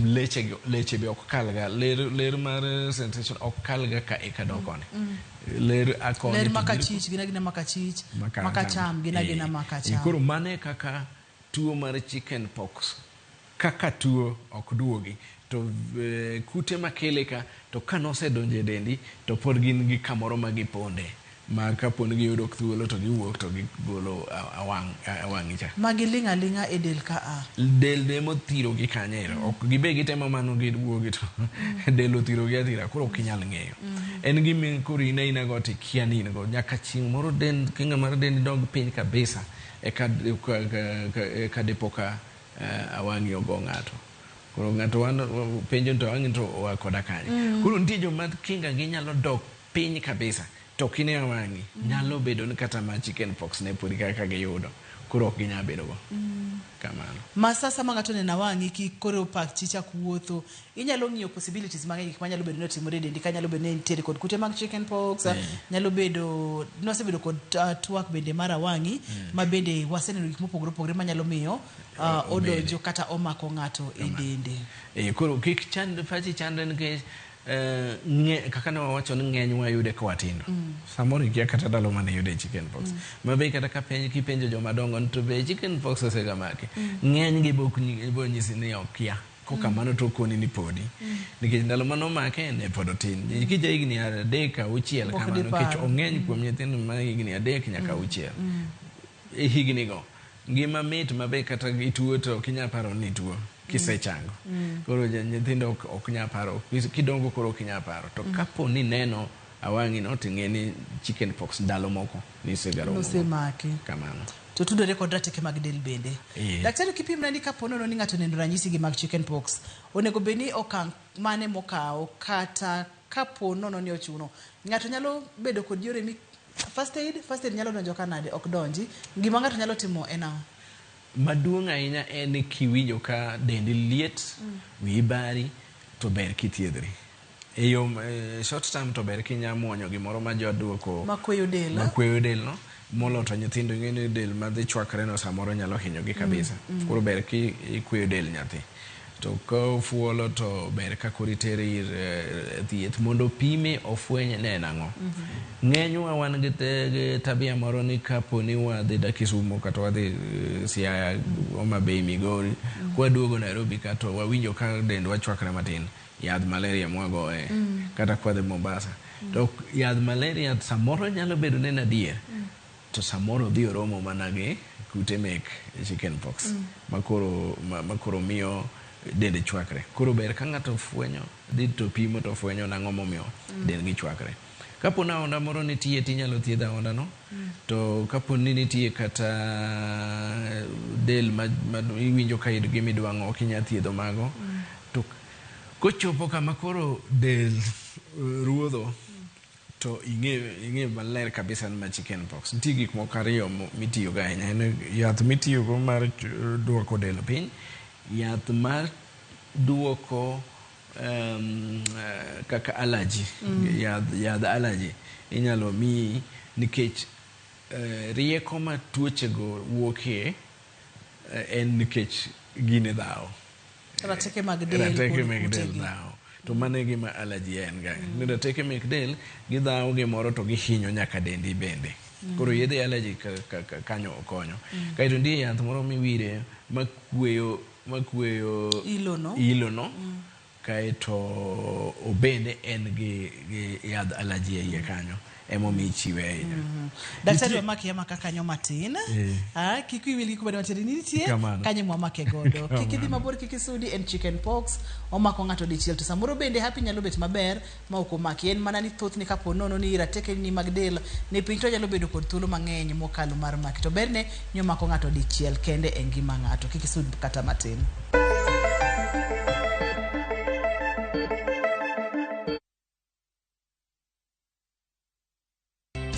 leche be ok kalga ler mar sensation ok kalga ka ekadokone ler akone ler makachich gina makachich makacham gina makacham koro mane kaka tuo mar chicken pox kaka tuo ok duogi to kute makele ka to kanose donje dendi to pod gin gi kamoro magiponde ma kapon giyudo thuolo to giwuok to gigolo awang' cha magilinga e del ka del demo thiro gi kanyero ok gibe gitemo mano giwuogi to del othiro gi athira koro ok inyal ng'eyo en gimi koro ina go tikiani go nyaka chieng' moro den kinga mar dendi dog piny kabisa ka depoka awang'i ogo ng'ato koro ng'ato wan penjo to ang'in to wakoda kanyo koro nitie joma kinga gi nyalo dok piny kabisa to kine awangi nyalo bedo ni kata ma chicken pox ne puri kaka giyudo koro ok ginya bedo go kamano ma sasa mangato ne nawangi ki koro pak chicha kuwotho inyalo ng'iyo possibilities mang'eny gik manyalo bedo ni timore dendi ka nyalo bedo ni nitie kod kute mag chicken pox nyalo bedo nosebedo kod twak bende mar awangi ma bende waseneno gik mopogore opogore manyalo miyo odonjo kata omako ng'ato e dende koro kik chand fachi chand nikech kaka ne wawacho ni ng'eny wayude kwa tindo samoro ikia kata dalo mane yude chicken pox mabe kata kipenjo joma dongo to be chicken pox osegamake ng'eny gi bo nyisi ni okia koka mano to koni ni podi nikech ndalo mano make ne pod tin kija igni 3 6 kamano nikech ong'eny kuom nyithindo ma igni 3 nyaka 6 e higni go ngima mit mabe kata ituo to kinya paro ni tuo kisechango koro nyithindo ok nya paro kidongo koro ok nya paro to kapo ni neno awangi no ting'eni chicken pox ndalo moko ni segaro nosemake kamano to tudore kod rateke mag del bende. Daktari kipimna ni kapono ni ng'ato neno ranyisi gi mag chicken pox onego beni okang' mane mokao kata kapono ni ochuno ng'ato nyalo bedo kod yore mi first aid nyalo donjo kanade ok donji gima ng'ato nyalo timo enao maduong' ahinya en kiwinjo ka dendi liet wi bari to ber kithiedhri eyo short term to ber kinyamuonyo gimoro ma joduoko makweyo del no molo to nyithindo ng'eni del madhi chwakre no samoro nyalo hinyogi kabisa koro ber ki ikweyo del nyathi to ka fuolo to ber ka kuritere ir thieth mondo pime ofweny ne nang'o ng'enywa wan gi tabia moro ni kapo ni wadhi Kisumu kata wadhi Siaya Homa Bay Migori kwaduogo Nairobi kato wawinjo ka dendwa chwakre matin yadh malaria mwagoe kata kwadhi Mombasa to yadh malaria samoro nyalo bedo ne nadier to samoro dhi oromo managi kute mek chicken pox makoro miyo dende chwakre koro ber ka ng'ato fwenyo dhi to pimo to fwenyo nang'o momiyo dend gi chwakre kapo na onda moro nitie tinyalo thiedha onda no to kapo ni nitie kata del ma iwinjo ka idgi midwang'o kinya thiedho mago to kochopo kama koro del ruodho to ing'e maler kabisa ni chicken pox nitie gik moko ariyo mitiyo ga ahinya en yath mitiyo go mar duoko del piny yath mar duoko kaka allergy yadh allergy inyalo mi nikech rieko ma tuoche go wuokie en nikech gine dhao rateke mag del dhao to mane gima allergy en ga rateke mek del gidhao gimoro to gihinyo nyaka dendi bende koro yedhe allergy kanyo okonyo kaito ndie yath moro miwire makweyo ilo no kaito obende en gi yadh allergy iye kanyo emomi ichiwe ahinya daktari wamaki ama kakanyo matin kiki wili kubani materi nitie kanye mwamake godo kiki di mabor kiki sudi en chicken pox omako ng'ato dichiel to samoro bende happy nyalo bet maber ma okomaki en mana ni thoth ni kapo nono ni rateke ni mag del ni piny to nyalo bedo kod thuolo mang'eny mokalo mar maki to berne nyomako ng'ato dichiel kende e ngima ng'ato kiki sudi kata matin.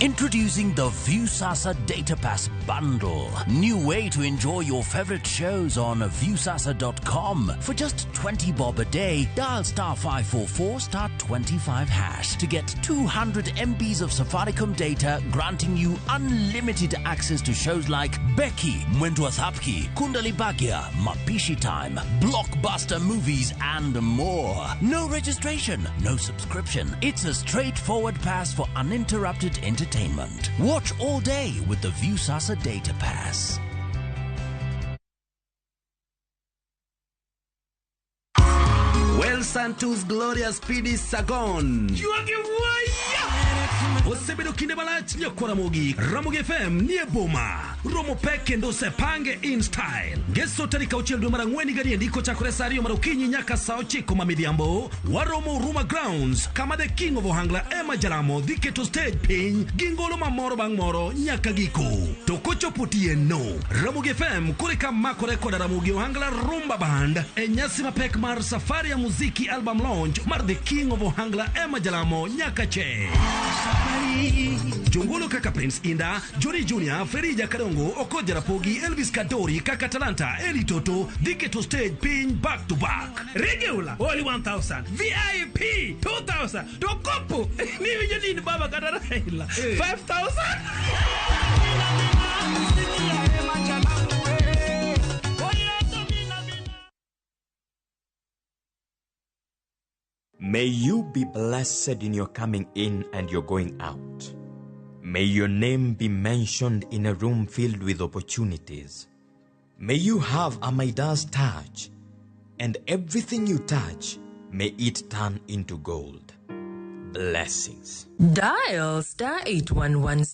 Introducing the Viewsasa Data Pass Bundle. New way to enjoy your favorite shows on viewsasa.com. For just 20 bob a day, dial *544 *25# to get 200 MBs of Safaricom data, granting you unlimited access to shows like Becky, Mwendwa Thapki, Kundali Bagya, Mapishi Time, blockbuster movies, and more. No registration, no subscription. It's a straightforward pass for uninterrupted entertainment. Watch all day with the Viewsasa Data Pass. Well, Santos Gloria Speedy Sagon. Osebedo kinde malach nyakwa Ramogi FM nie boma romo peke ndo sepange in style geso tarika uchiel dwe mara ng'weni gadi ndiko chakore saa 2 marokinyi nyaka saa 9 mamidhiambo waromo Ruma Grounds kama the king of ohangla Emma Jalamo dhiketo stage piny gingolo mamoro bang' moro nyaka giko to kochopo tieno Ramogi FM kurika makore koda Ramogi ohangla rumba band e nyasi mapek mar safari ya muziki album launch mar the king of ohangla Emma Jalamo nyaka che Jongolo kaka Prince Inda, Johnny Junior, Ferija Kadongo, Okoja Rapogi, Elvis Kadori, Kaka Talanta, Eli Toto, Diketo stage pin back to back. Regular, only 1,000. VIP, 2,000. Dokopo, niwe jodini baba kadaraila. 5,000. May you be blessed in your coming in and your going out. May your name be mentioned in a room filled with opportunities. May you have a Midas touch, and everything you touch, may it turn into gold. Blessings. Dial *811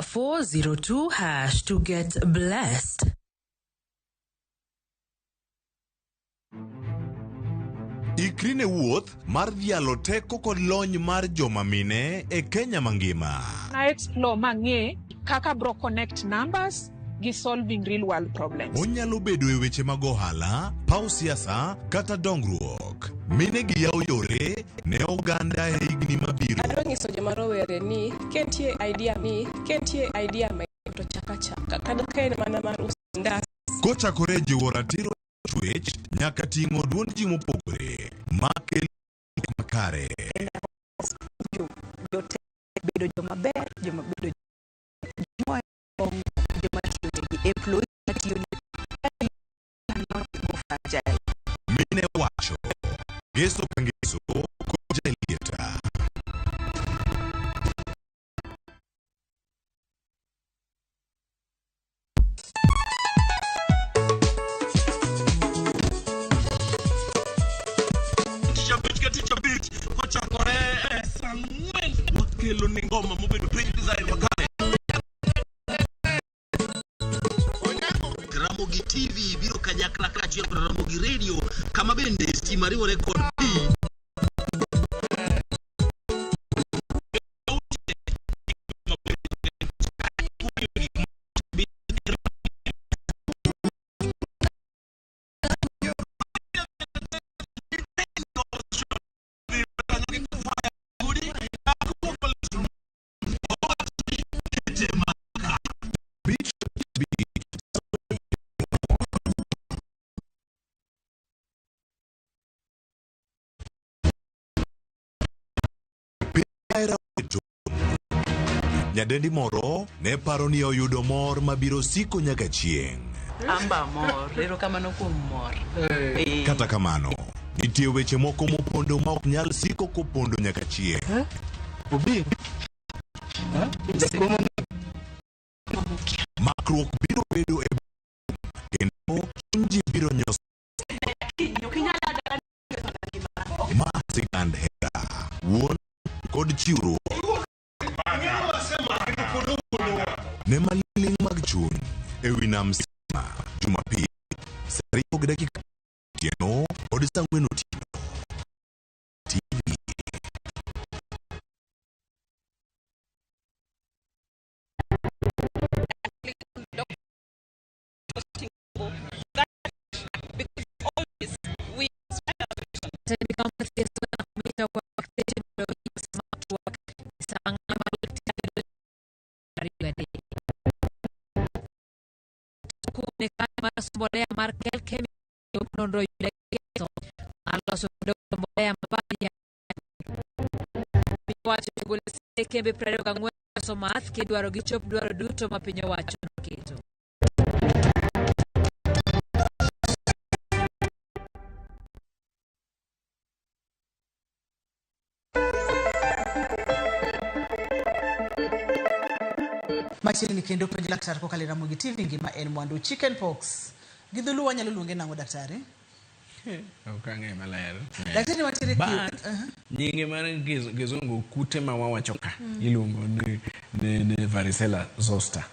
*402# to get blessed. Ikrine wuoth mar dhialo teko kod lony mar joma mine e Kenya mangima. Na explore mang'e kaka bro connect numbers, gi solving real world problems. Onyalo bedo e weche mag ohala, paw siasa kata dongruok. Mine gi yawo yore ne oganda e higni mabiro. Adwa nyiso joma rowere ni kentie idea ma to chaka kada kaen mana mar usindas. Kochakore jiwo ratiro chwech nyaka ting'o duond ji mopogore makel makare. Bedo joma ber, joma bedo joma employee mine wacho geso kangeso koja lieta. Kochakore Samuel wakelo ni ngoma mobedo page design makare. RamogiTV biro kanyakla kaachiel kod Ramogi Radio kama bende stima riwo record Nyadendi moro ne paro ni oyudo mor mabiro siko nyaka chieng'. Amba mor, lero kamano kuom mor. Kata kamano, nitie weche moko mopondo ma ok nyal siko kopondo nyaka chieng'. Obi. Makruok biro bedo e kendo ji biro nyos. Masigand hera, wuon kod chiwruok. Ne maling mag chuny ewi nam sima Jumapil saa 2:00 otieno kod saa 4 otieno. TV. Boleh markel kemi nonro yule keto allo so do boleh mabanya wacho gole kembe prado kangwe so math ke dwaro gi chop dwaro duto ma pinyo wacho keto. Machiegni kendo penj laktar kokalo e RamogiTV ngima en mwandu chicken pox. Gidhulu wanyalo luonge nango daktari? Okange maler. Daktari watire kiyo. Nyinge mare gezongo kute ma wawacho ka iluongo ni varicella zoster.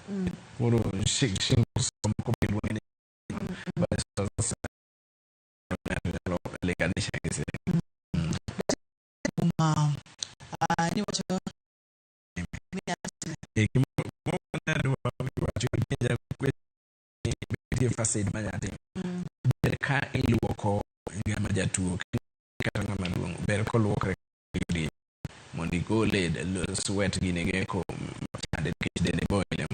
Koro shingles moko biluongo ni varicella zoster. Leganisha kese. Ni wacho facade manyate ber ka iluoko ngama jatuo kata ngama duong ber ko luokre yudi mondi gole sweat gine geko tande kidene boile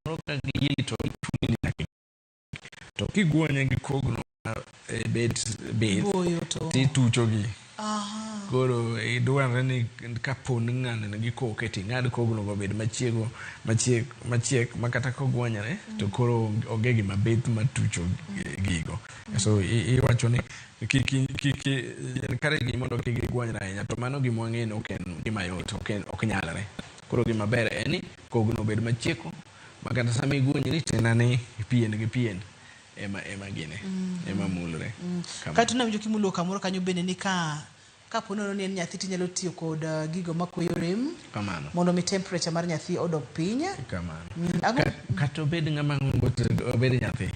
roka gi to tuni laki to kiguonye gi kogno bed ti tucho gi koro idwaro ni kapon ng'ane gi koketi ng'ad kogno go bed machiek makata kogwanyare to koro ogegi mabeth matucho gigo so iwacho ni kare gi mondo kigwanyra ahinya to mano gima wang'eyo ok en gima yot ok nyalre koro gima ber en ni kogno bed machieko makata sama igwanyri tenane pien gi pien ema gine ema mulre kata nawinjo kimulo kamoro kanyo bende ni kapono ni nyathi tinyalo tiyo kod gigo makweyo rem kamano mondo mi temperature mar nyathi odog piny kamano kata obed ng'ama obed nyathi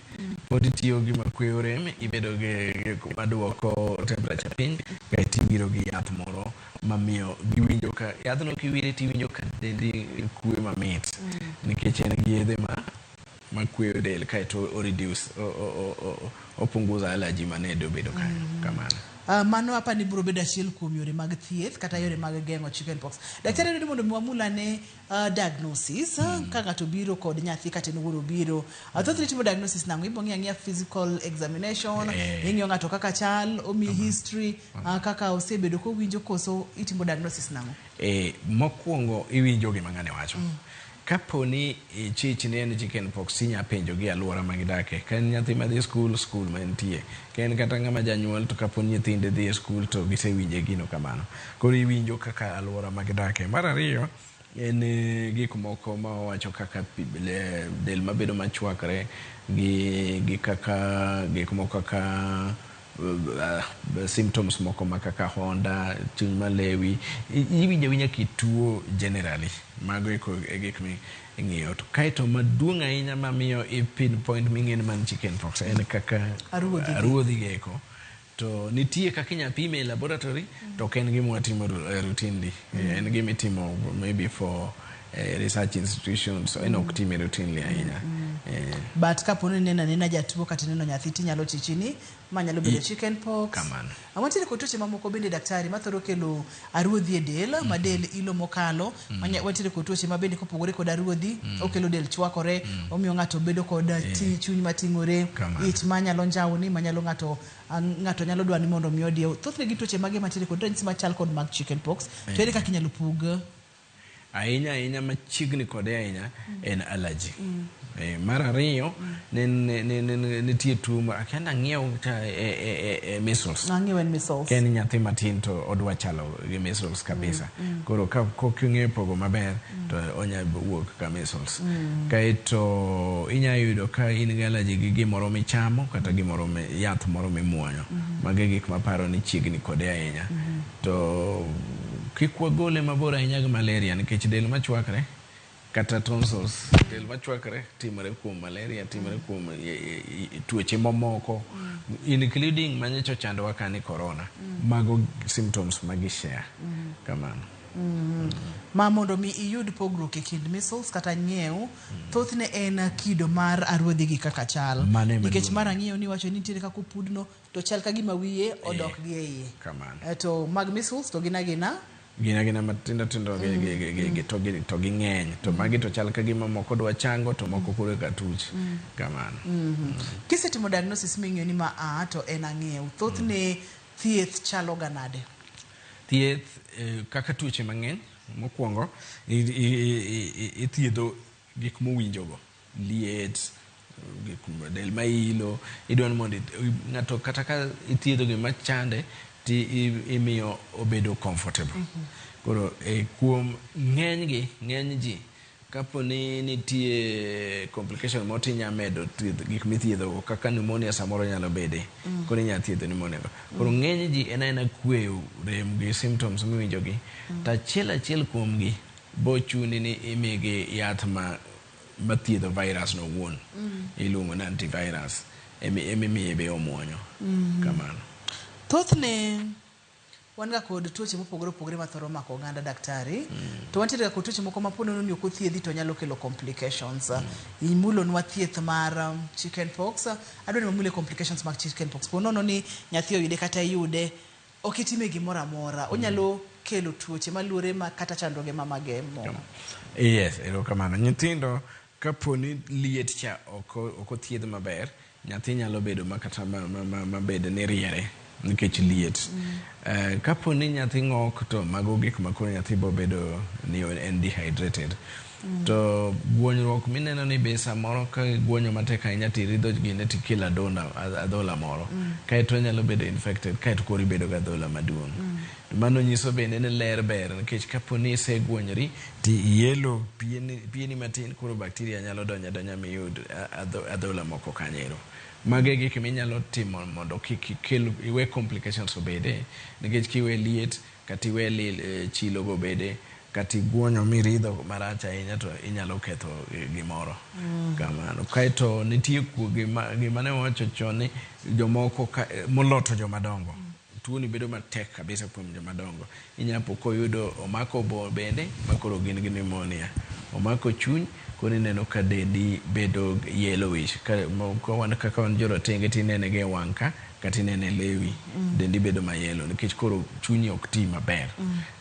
pod tiyo gi makweyo rem ibedo gi maduoko temperature piny kaito ibiro gi yath moro mamiyo giwinjo ka yadhno kiwire tiwinjo ka dendi kwe mamit nikech en gi yedhe ma kweyo del kaeto o reduce opunguza allergy manedo bedo kamano. Mano hapa ni biro bedo achiel kuom yore mag thieth kata yore mag geng'o chicken pox. Daktari ni mondo mwamula ne diagnosis ka ng'ato biro kod nyathi kata en wuoro biro. Thothne timo diagnosis nango ibo ng'iya physical examination, ing'iyo ng'ato kaka chal, omi history, kaka osebedo ko winjo koso itimo diagnosis nango. Mokwongo iwinjo gima ng'ane wacho. Kaponi chich ne en chicken pox inya penjo gi alwora magidake kan nyathi madhi school mantie ken kata ng'ama janyuol to kaponi nyithinde dhi school to gisewinje gino kamano koro iwinjo kaka alwora magidake. Mar ariyo en gik moko ma wacho kaka del mabedo machwakre gi kaka gik moko kaka symptoms moko makaka honda, chuny malewi, iwinjo winya kituo generally mago e gik mi ng'iyo. To kaeto maduong' ahinya mamiyo i pinpoint ming'en man chicken pox en kaka aruodhi geko. To nitie kaka inya pime e laboratory to ken gima watimo routinely. En gima itimo maybe for research institutions en ok time routinely ahinya. But kaponi nena jatuo kata neno nyathi tinyalo chichini manyalo bedo chicken pox. Kamano. Awantire ko tuoche mamoko bende daktari mathoro kelo aruodhi e del, ma del ilo mokalo, wantire ko tuoche ma bende kopogore kod aruodhi, okelo del chwakore, omiyo ng'ato bedo kod chuny mating'ore, ich manyalo njawni, manyalo ng'ato nyalo dwani mondo mi odiew. Thothne gi tuoche mage matire kod ranyisi machal kod mag chicken pox, to ere kaka inyalo pug? Ahinya machiegni kode ahinya en allergy. Mar ariyo nitie tuo ma akenda ng'iew measles. Ng'iew en measles. Ken nyathi matin to odwa chalo gi measles kabisa. Koro ka koking'e pogo maber to onya wuok ka measles. Kaeto inya yudo ka in gi allergy gi gimoro michamo kata gimoro yath moro mimuonyo. Mage gik maparo ni chiegni kode ahinya. To kikwa gole mabor ahinya gi malaria nikech del machwakre kata tonsils, del machwakre timore kuom malaria, timore kuom tuoche mamoko including manyocha chandowa kani corona. Mago symptoms magishare kamano. Ma mondo mi iyud pogruok e kind measles kata ng'iew, thothne en kido mar aruodhi gi kaka chal. Nikech mar ng'iew ni wacho ni nitie kaka opudno to chal ka gima wiye odok gi e iye. Kamano. To mag measles to gina matindo to gi ng'eny to magi to chal ka gima moko dwa chango to moko kure ka tuch kamano. Kisetimo diagnosis ming'eyo ni to en ang'ew, thothne thieth chalo ga nade? Thieth kaka tuoche mang'eny mokwongo ithiedho gik mowinjogo, liet, del mailo, idwani mondo ng'ato kata ka ithiedho gima chande ti imiyo obedo comfortable. Koro kuom ng'eny ji kaponi nitie complication moti nya medo gik mithiedho kaka pneumonia samoro nyalo bede. Koro inya thiedho pneumonia. Koro ng'eny ji en kweyo rem gi symptoms miwinjogi. To achiel kuom gi bo chuni ni imigi yath mathiedho virus no wuon. Iluongo ni antivirus. Emimiye be omuonyo. Kamano. Thothne wan ga kod tuoche mopogore mathoro mako oganda daktari. To wantiere kod tuoche moko mapono ni ok othiedhi to nyalo kelo complications. Imulonwa thieth mar chicken pox. Adwani mamule complications mag chicken pox. Ponono ni nyathi oyude kata yude ok itime gimoro amora. Onyalo kelo tuoche maluore ma kata chandruoge mamagemo. Yes, kamano. Nyithindo kaponi liet cha ok othiedh maber, nyathi nyalo bedo makata mabed ni riere nikech liet. Kaponi nyathi ng'ok to mago gik makoro nyathi bo bedo ni en dehydrated. To guonyruok mineno ni be samoro ka guonyo matek ahinya tiridho gine tikelo adhola moro. Kaeto nyalo bedo infected, kaeto koro bedo gi adhola maduong'. Mano nyiso bende ni ler ber nikech kaponi iseguonyri ti ielo pieni matin koro bakteria nyalo donya miyud adhola moko kanyero. Mage gik minyalo timo mondo kik iwe complications obede nikech kiwe liet kata iwe chilo go bede kata guonyo miridho marach ahinya to inyalo ketho gimoro kamano. Kaeto nitie gima ne wacho chon ni jomoko moloto jomadongo tuo ni bedo matek kabisa kuom joma dongo. Inyapo koyudo omako bo bende makoro gin gi pneumonia. Omako chuny koni neno ka dendi bedo yellowish ko wan kaka wan jorotenge tinene ge wanka kata inene lewi dendi bedo ma yellow nikech koro chunyi ok ti maber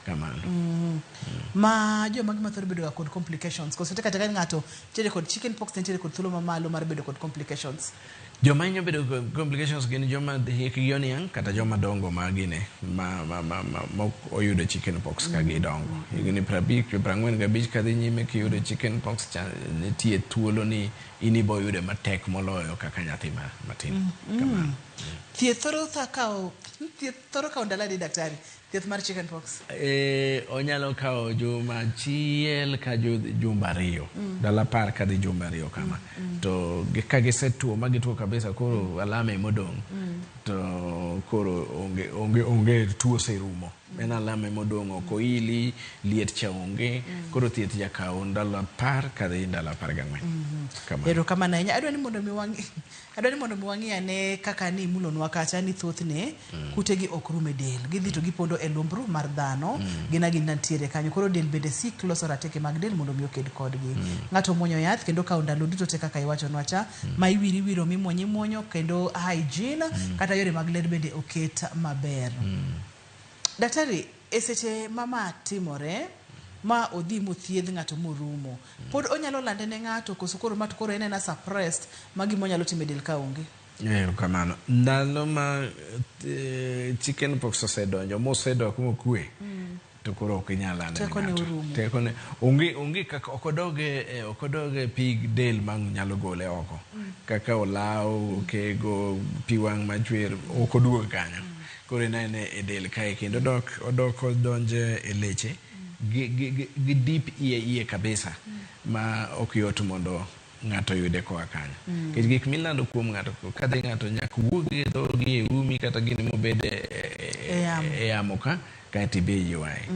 kamano. Ma joma gimathoro bedo kod complications koso kata ka ng'ato tiere kod chicken pox tiere kod thuolo mamalo mar bedo kod complications. Joma inyo bedo complications gin joma hikgi oniang kata joma dongo ma gine ma oyudo chicken pox ka gidongo. Higni 45 kadhi nyime kiyudo chicken pox nitie thuolo ni inibo yude matek moloyo kaka nyathi matin. Kamano. Thieth thoro kao ndalo adi daktari? Thieth mar chicken pox? Onyalo kao juma achiel ka jumba ariyo. Dala par kadhi jumba ariyo kama. To ka gisetuo magituo kabisa koro alame modong. To koro onge tuo serumo. En alame modong oko ili liet cha onge. Koro thieth jakao ndalo par kadhi ndalo par gang'wen. Ero kama na adwa ni mondo mi wangi ane kaka ni mulonwa kacha ni thothne kutegi ok rum e del. Gidhi to gipondo e lumbru mar dhano gina nantiere kanyo. Koro del bende sik loso rateke mag del mondo mi oked kodgi. Ng'ato muonyo yath kendo kao ndalo duto te kaka iwacho nwacha ma iwiro muonyo kendo hygiene kata yore mag ler bende oket maber. Daktari, eseche mama timore ma odhi mothiedh ng'ato morumo pod onyalo lande ne ng'ato koso koro enena suppressed magi monyalo time del ka onge. Kamano ndalo ma chicken pox osedonjo mosedok mokue to koro ok inyal lande teko ne onge kaka okodoge pig del mang nyalo gole oko kaka olaw kego piwang machwer okoduogo kanyo koro nene e del kae kendo odok donje e leche gi deep iye kabisa ma ok yot mondo ng'ato yude koa kanyo. Kech gik milando kuom ng'ato kadhi ng'ato nyaka wuogi e dhogi e umi kata gini mobede e yamo ka kati be yuae.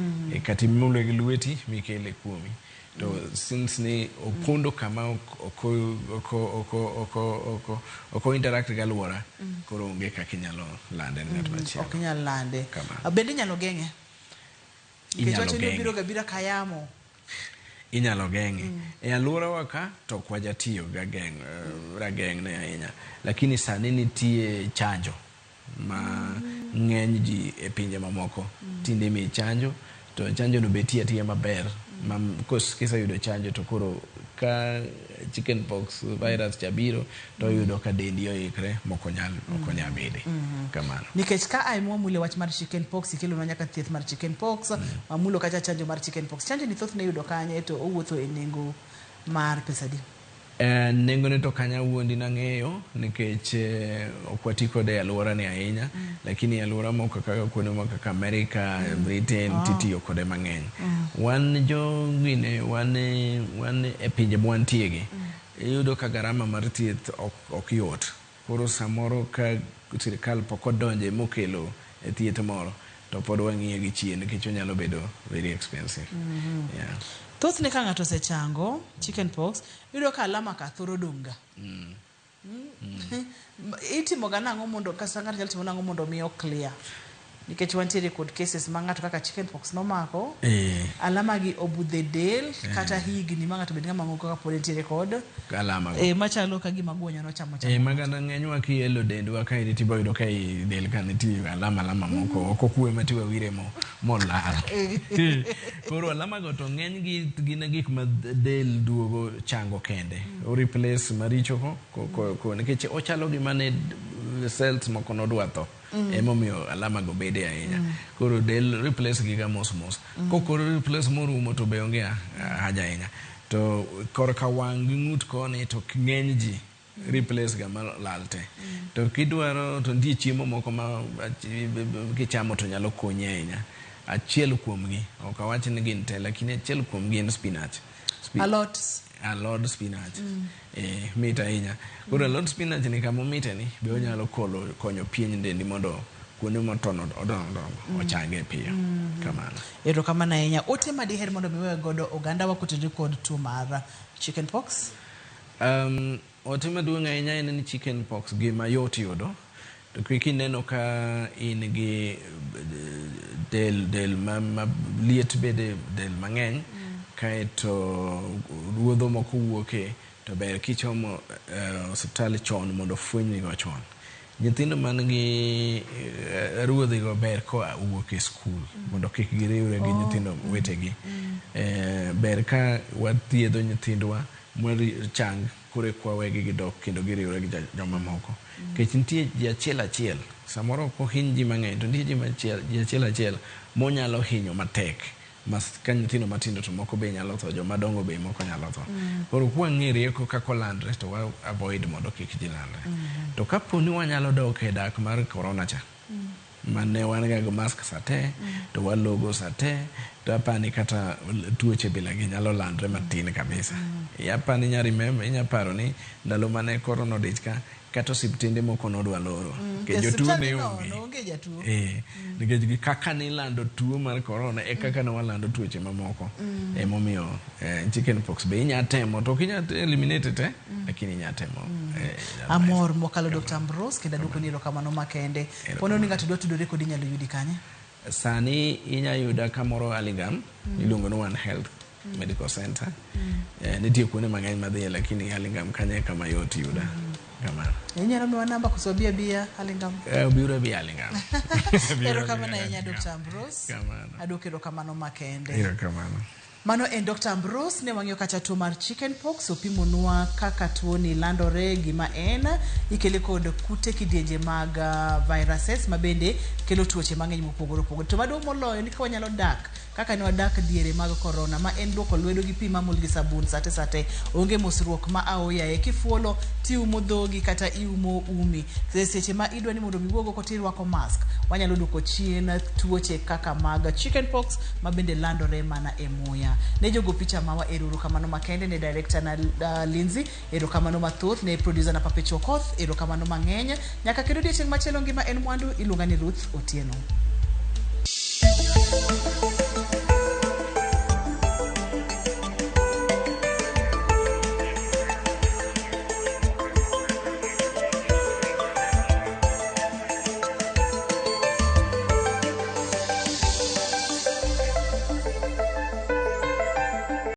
Kati mule gi lweti mikele kuomi. To since ni opondo kama oko interact ga luora koro onge kaka inyalo lande ng'at machielo. Ok inyal lande. Bende inyalo geng'e? Inyalo geng'e. Kayamo. Inyalo geng'e. E aluora waka to kwa jatiyo ga rageng' ne ahinya. Lakini sani nitie chanjo ma ng'eny ji e pinje mamoko tinde mi chanjo to chanjo no betie tiye maber kisa yudo chanjo to koro ka chicken pox virus chabiro to yudo ka dendi oikre mokonyal bede kamano. Nikech ka ai mule wach mar chicken pox ikelo na nyaka thieth mar chicken pox mamulo kacha chanjo mar chicken pox. Chanjo ni thothne yudo kanye to owuotho e nengo mar pesa di? Nengo ne to kanya wuondi na ng'eyo nikech okwati kode e aluora ni ahinya lakini aluora moko kaka kuonde moko kaka America, Britain titiyo kode mang'eny. Wan e pinje mwantiegi iyudo ka garama mar thieth ok yot. Koro samoro ka sirikal pok odonje mokelo e thieth moro to pod wang'iye gi chien nikech onyalo bedo very expensive. Thothne ka ng'ato osechango chicken pox yudo ka alama ka thoro donga. Itimo ga nang'o mondo kasa ng'ato nyalo timo nang'o mondo miyo clear? Nikech wantiere kod cases ma ng'ato kaka chicken pox nomako alama gi obudhe del kata higni ma ng'ato bed ng'ama ng'o kaka pod entiere kod alama machalo ka gima guonyo no chamo maganda ng'enywa kielo dendwa ka idhi tibo yudo ka del ka nitie alama moko ok okwe matiwa wire molal. Koro alama go to ng'eny gin gik ma del duogo chango kende o replace maricho ko nikech ochalo gima ne cells moko nodwato emomiyo alama go bede ahinya. Koro del replace giga mos kokoro replace morumo to be onge haja ahinya. To korka wang' gi ng'ut koni to ng'eny ji replace ga malalte. To kidwaro to nitie chiemo moko ma kichamo to nyalo konyi ahinya. Achiel kuomgi ok awach ni gin te lakini achiel kuomgi en spinach. Alod spinach. Mit ahinya. Koro alod spinach ni kama mite ni be onyalo konyo pien dendi mondo kuonde motono odongo ochange piyo. Kamano. Ero kamano ahinya. Ote ma diher mondo miwe godo oganda wa kutendu kod tuo mar chicken pox? Ote maduong' ahinya en ni chicken pox gima yot yudo. to kineno ka in gi del ma liet bede del mang'eny kaeto ruodho moko wuoke to ber kichomo hospital chon mondo fwenyni go chon. Nyithindo man gi ruodhi go ber ko wuok e skul mondo kik giriwre gi nyithindo wetegi. Ber ka wathiedho nyithindwa mweri chang kure kwa wegi gidok kendo giriwre gi joma moko. Kech nitie ji achiel samoro ko hinji mang'eny to nitie ji achiel monyalo hinyo matek. Mas ka nyithindo matindo to moko be nyalo tho, joma dongo be moko nyalo tho. Koro kwang'ere ko kako landre to wa avoid mondo kik ji landre. To kapo ni wanyalo dok e dak mar corona cha. Mane wan ga mask sate to walogo sate to apani kata tuoche bila gi nyalo landre matin kabisa. Apani nya remember inya paro ni ndalo mane corona dich ka kata osiptende moko nodwa loro ke jotuo ne onge jatuo nikech kaka ni lando tuo mar corona e kaka ne walando tuoche mamoko momiyo chicken pox be inya temo to kinya eliminate te lakini inya temo amor mokalo Dr. Ambrose kenda duko ni rokamano makende pono ni ng'ato dwa tudore kodi nyalo yudi kanye sani inya yuda kamoro Alingam iluongo no One Health Medical Center nitie kuone mang'eny madhi lakini Alingam kanye kama yot yuda kamano inyalo miwa namba kusobia bia Alingam biro bia Alingam erokamano nya Dr. Ambrose aduke erokamano makende erokamano mano en Dr. Ambrose ne wang'eyo kacha tuo mar chicken pox opimonwa kaka tuo ni landore gima en ikele kod kute kidienje mag viruses mabende kelo tuoche mang'eny mopogore opogore to maduong' moloyo ni ka wanyalo dak kaka ne wadak diere mag corona ma en duoko lwedo gi pi mamul gi sabun sate onge mosruok ma aoyaye kifuolo tiumo dhogi kata iumo umi seche ma idwa ni mondo miwuogo ko tirwako mask wanyalo duoko chien tuoche kaka mag chicken pox mabende landore mana e muya ne jogo picha mawa erokamano makende ne director na Lindsay erokamano mathoth ne producer na Papecho Koth erokamano mang'eny nyaka kendo dichieng' machielo ngima en mwandu iluonga ni Ruth Otieno.